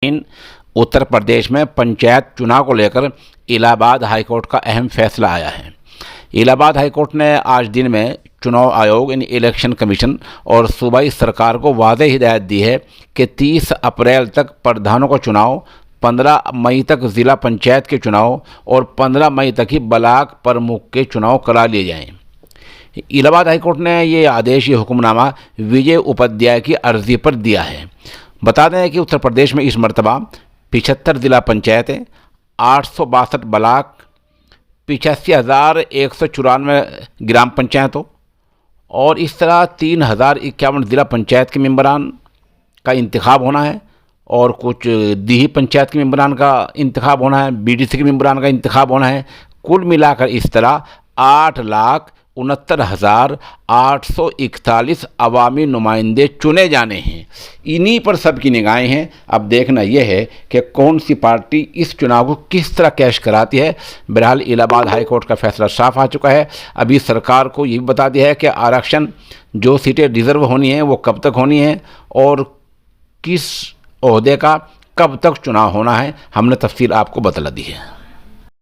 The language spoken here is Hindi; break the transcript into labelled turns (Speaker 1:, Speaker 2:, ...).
Speaker 1: उत्तर प्रदेश में पंचायत चुनाव को लेकर इलाहाबाद हाईकोर्ट का अहम फैसला आया है। इलाहाबाद हाईकोर्ट ने आज दिन में चुनाव आयोग इलेक्शन कमीशन और सूबाई सरकार को वाज़ेह हिदायत दी है कि 30 अप्रैल तक प्रधानों का चुनाव, 15 मई तक ज़िला पंचायत के चुनाव और 15 मई तक ही ब्लॉक प्रमुख के चुनाव करा लिए जाएँ। इलाहाबाद हाईकोर्ट ने ये आदेश, ये हुक्मनामा विजय उपाध्याय की अर्जी पर दिया है। बता दें कि उत्तर प्रदेश में इस मरतबा 75 ज़िला पंचायतें, 862 ब्लॉक, 85,194 ग्राम पंचायतों और इस तरह 3,051 ज़िला पंचायत के मेंबरान का इंतखाब होना है और कुछ दीही पंचायत के मेंबरान का इंतखाब होना है, बीडीसी के मेंबरान का इंतखाब होना है। कुल मिलाकर इस तरह 8,69,841 अवामी नुमाइंदे चुने जाने हैं। इन्हीं पर सबकी निगाहें हैं। अब देखना यह है कि कौन सी पार्टी इस चुनाव को किस तरह कैश कराती है। बहरहाल इलाहाबाद हाईकोर्ट का फैसला साफ आ चुका है। अभी सरकार को ये भी बता दिया है कि आरक्षण, जो सीटें रिजर्व होनी है वो कब तक होनी है और किस ओहदे का कब तक चुनाव होना है। हमने तफसील आपको बतला दी है।